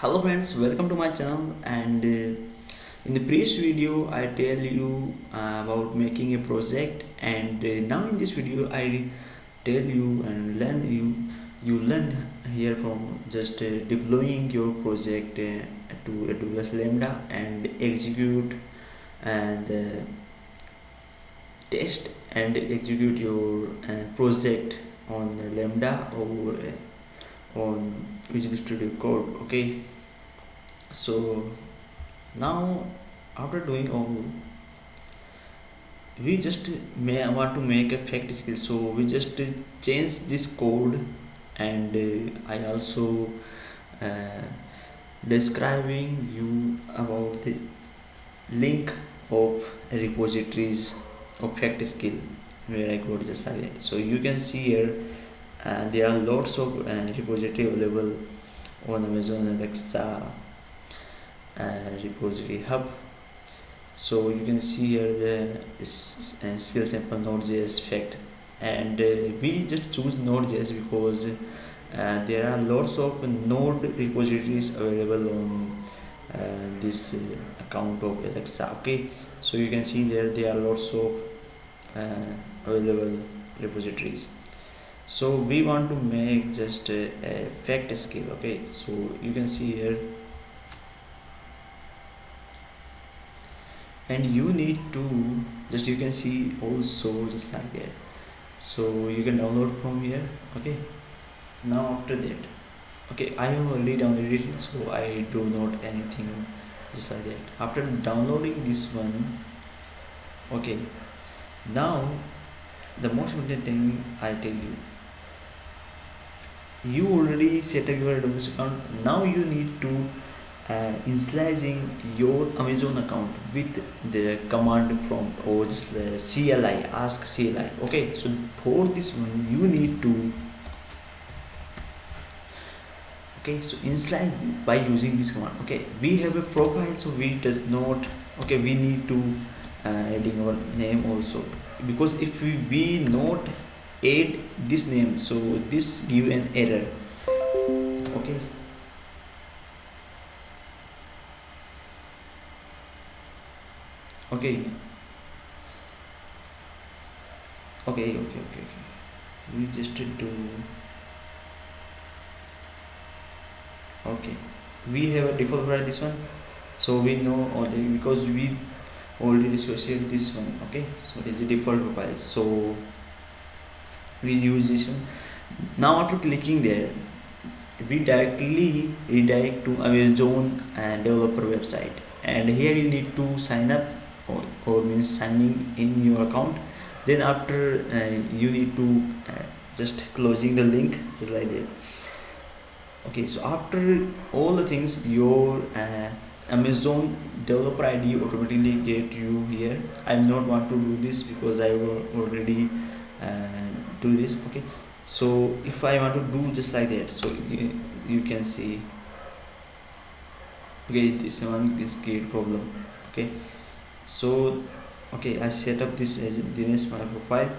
Hello friends, welcome to my channel. And in the previous video I tell you about making a project, and now in this video I tell you and you learn here from just deploying your project to AWS Lambda and execute and test and execute your project on Lambda or on Visual Studio Code. Okay, so now after doing all, we just may want to make a fact skill, so we just change this code. And I also uh, describing you about the link of repositories of fact skill where I got just like that. So you can see here there are lots of repository available on Amazon Alexa repository hub. So you can see here the skill sample node.js fact, and we just choose node.js because there are lots of node repositories available on this account of Alexa. Okay, so you can see there are lots of available repositories. So we want to make just a fact skill. Okay, so you can see here, and you need to just, you can see also just like that, so you can download from here. Okay, now after that, okay, I have already downloaded it, so I do not anything just like that. After downloading this one, okay, now the most important thing I tell you, you already set up your AWS account. Now you need to initializing your Amazon account with the command prompt or just CLI, ask-cli. Okay, so for this one you need to, okay, so initialize by using this command. Okay, we have a profile, so we does not, okay, we need to adding our name also, because if we not add this name, so this give an error. Okay, okay, okay, we just do, okay, we have a default for this one, so we know already because we already associate this one. Okay, so it's a default profile, so we use this one. Now after clicking there, we directly redirect to Amazon and developer website, and here you need to sign up, or means signing in your account. Then after you need to just closing the link just like that. Okay, so after all the things, your Amazon developer ID automatically get you here. I not want to do this because I will already do this. Okay, so if I want to do just like that, so you can see, okay, this one is create problem. Okay, so okay, I set up this as Dinesh my profile.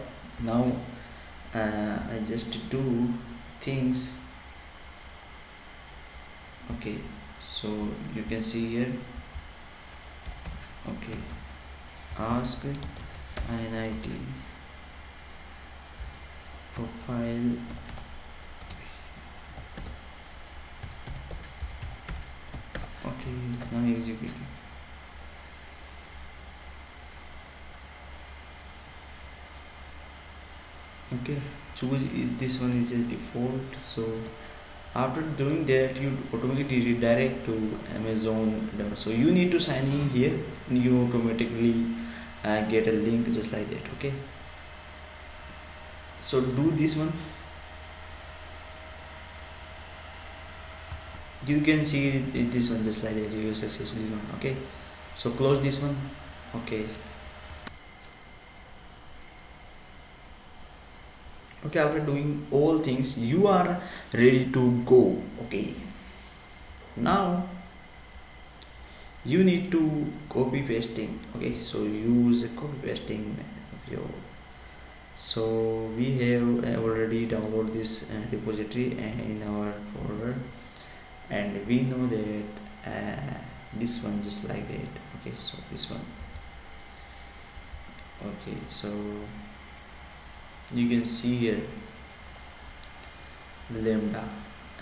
Now I just do things. Okay, so you can see here, okay, ask INIT profile, okay, now execute. Okay, choose is this one is a default. So after doing that, you automatically redirect to Amazon. So you need to sign in here, and you automatically get a link just like that. Okay, so do this one, you can see this one just like that, you successfully won. Okay, so close this one. Okay, okay, after doing all things, you are ready to go. Okay, now you need to copy pasting. Okay, so use copy pasting of your, so we have already download this repository in our folder, and we know that this one just like that. Okay, so this one. Okay, so you can see here the lambda,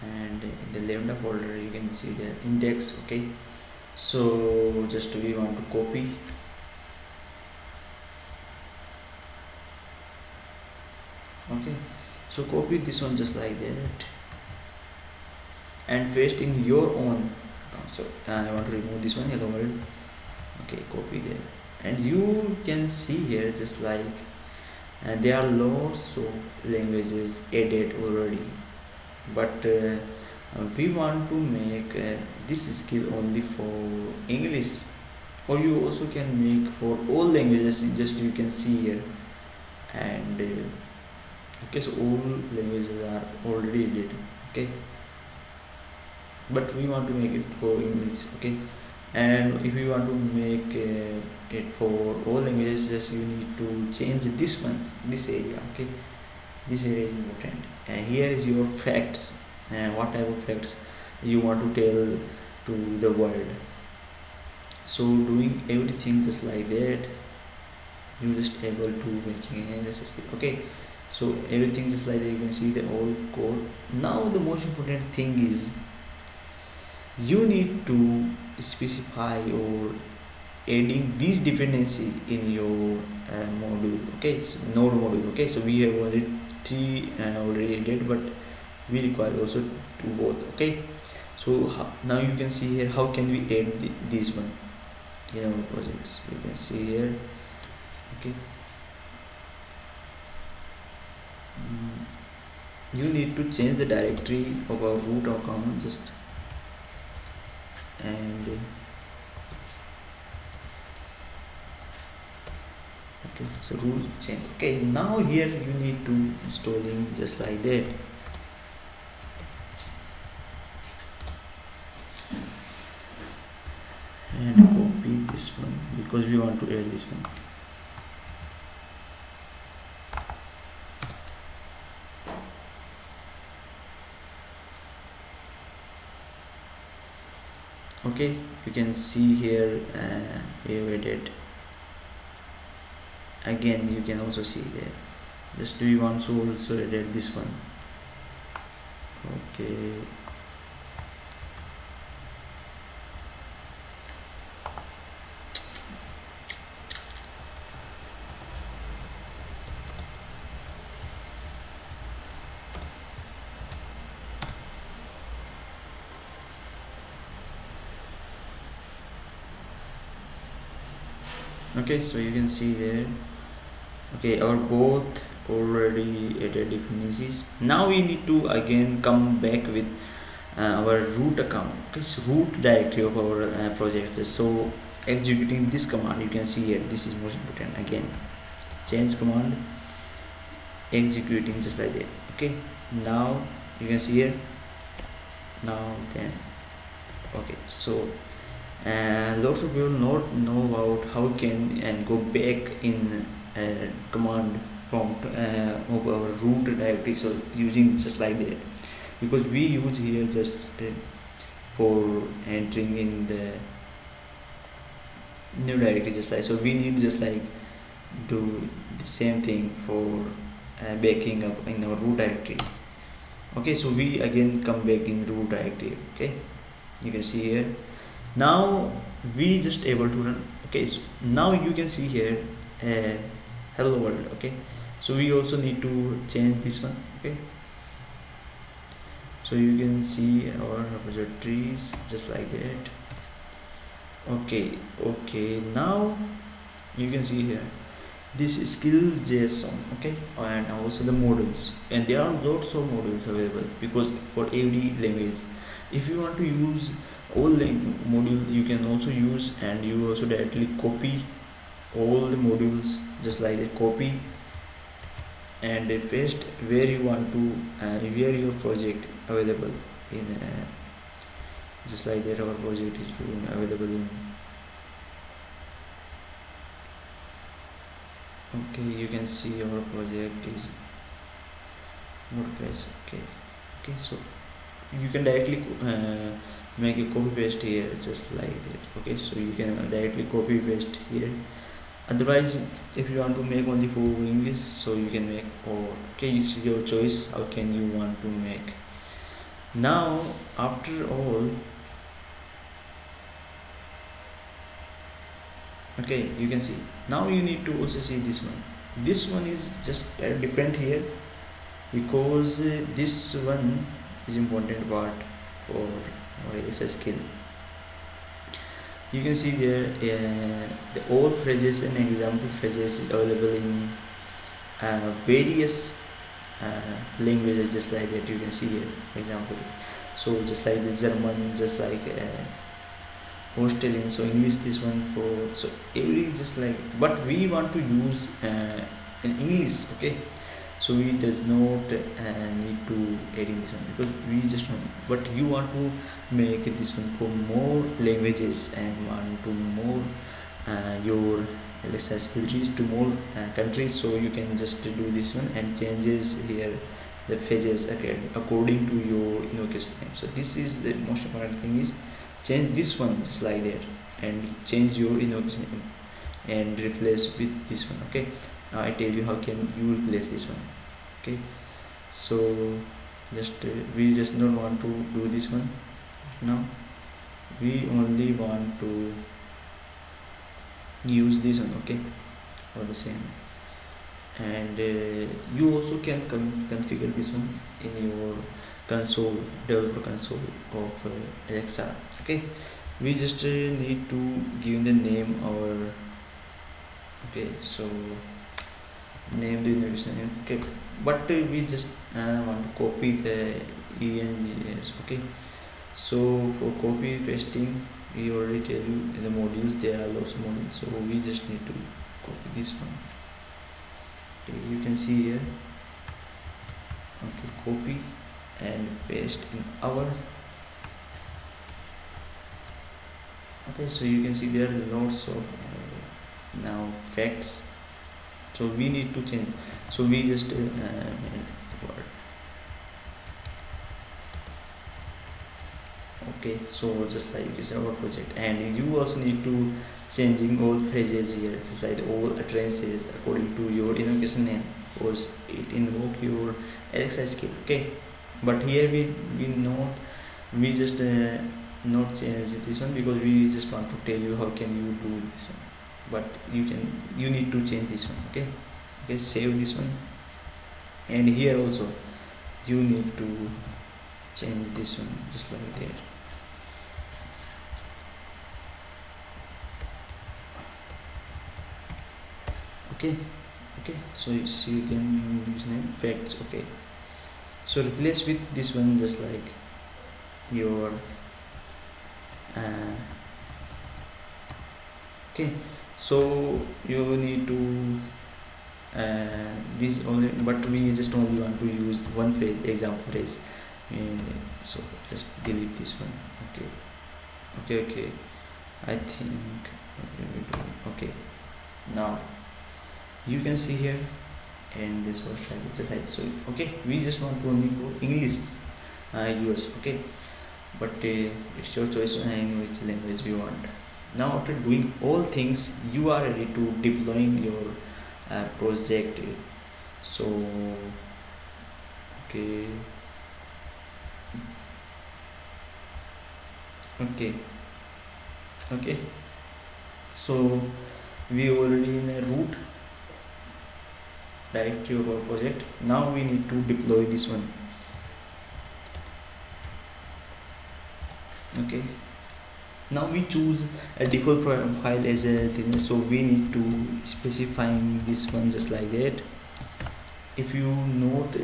and in the lambda folder you can see the index. Okay, so just we want to copy. Okay, so copy this one just like that and paste in your own. So I want to remove this one, hello world. Okay, copy there, and you can see here just like there are lots of languages added already, but we want to make this skill only for English, or you also can make for all languages. Just you can see here, and okay, so all languages are already added. Okay, but we want to make it for English. Okay, and if you want to make it for all languages, just you need to change this one, this area. Okay, this area is important, and here is your facts, and what type of facts you want to tell to the world. So doing everything just like that, you just able to making an skill. Okay, so everything just like that, you can see the whole code. Now the most important thing is you need to specify or adding this dependency in your module. Okay, so node module. Okay, so we have already three already added, but we require also to both. Okay, so now you can see here how can we add this one in our projects. You can see here. Okay, you need to change the directory of our root account just, and okay, so rule change. Okay, now here you need to installing just like that, and copy this one because we want to add this one. Okay, you can see here we have added. Again, you can also see there. Just we want to also edit this one. Okay. Okay, so you can see there. Okay, our both already added dependencies. Now we need to again come back with our root account. Okay, so root directory of our projects. So executing this command, you can see here, this is most important. Again, change command, executing just like that. Okay, now you can see here. Now then, okay, so lots of people not know about how can and go back in command prompt of our root directory. So using just like that, because we use here just for entering in the new directory just like, so we need just like do the same thing for backing up in our root directory. Okay, so we again come back in root directory. Okay, you can see here. Now we just able to run. Okay, so now you can see here hello world. Okay, so we also need to change this one. Okay, so you can see our repositories just like that. Okay, now you can see here this is skill JSON. Okay, and also the modules, and there are lots of modules available because for every language. If you want to use all the module, you can also use, and you also directly copy all the modules just like that, copy and paste where you want to where your project available in just like that. Our project is available in, okay, you can see our project is WordPress. Okay, so you can directly make a copy paste here just like that. Okay, so you can directly copy paste here. Otherwise, if you want to make only for English, so you can make, or okay, it's your choice how can you want to make. Now after all, okay, you can see now you need to also see this one. This one is just different here because this one is important part for as a skill. You can see there the all phrases and example phrases is available in various languages, just like that. You can see here example, so just like the German, just like Australian, so English this one for, so every just like, but we want to use in English. Okay, so we does not need to add in this one because we just want, but you want to make this one for more languages and want to more your, let's say, skill reach to more countries, so you can just do this one and changes here the phases again according to your invocation name. So this is the most important thing, is change this one just like that and change your invocation name and replace with this one. Okay, now I tell you how can you replace this one. Okay, so just we just don't want to do this one now, we only want to use this one. Okay, or the same, and you also can configure this one in your console, developer console of Alexa. Okay, we just need to give the name our, okay, so name the innovation name. Okay, but we just want to copy the engs. Okay, so for copy pasting, we already tell you the modules, there are lots of modules, so we just need to copy this one. Okay, you can see here. Okay, copy and paste in our, okay, so you can see there are lots of now facts, so we need to change, so we just okay, so just like this our project, and you also need to changing all phrases here, just like all utterances according to your invocation name, because it invoke your Alexa skill. Okay, but here we not, we just not change this one because we just want to tell you how can you do this one, but you need to change this one. Okay, okay, save this one, and here also you need to change this one just like that. Okay, okay, so you see you can use name facts. Okay, so replace with this one just like your okay, so you need to this only, but we just only want to use one phrase, example phrase, so just delete this one. Okay, okay, okay, I think okay, now you can see here, and this was like just like so. Okay, we just want to only go English US. Okay, but it's your choice in which language you want. Now after doing all things, you are ready to deploying your project. So okay, okay, okay, so we already in a root directory of our project. Now we need to deploy this one. Okay, now we choose a default file as a thing, so we need to specifying this one just like that. If you not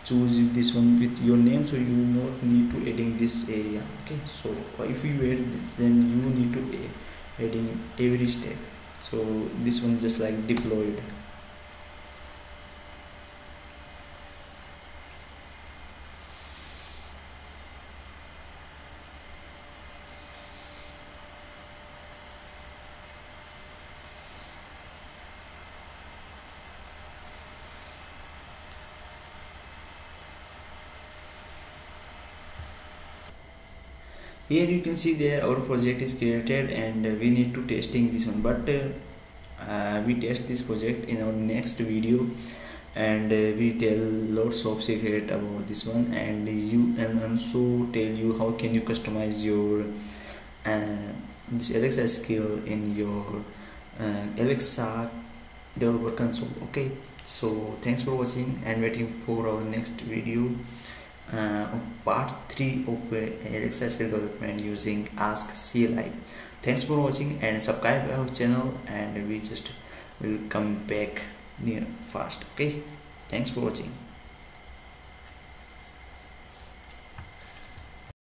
choose this one with your name, so you not need to adding this area. Okay, so if you add this, then you need to adding every step, so this one just like deployed. Here you can see there our project is created, and we need to testing this one, but we test this project in our next video, and we tell lots of secret about this one, and also tell you how can you customize your this Alexa skill in your Alexa developer console. Okay, so thanks for watching and waiting for our next video, part 3 of Alexa skill development using ask-cli. Thanks for watching and subscribe our channel, and we just will come back near fast. Okay, thanks for watching.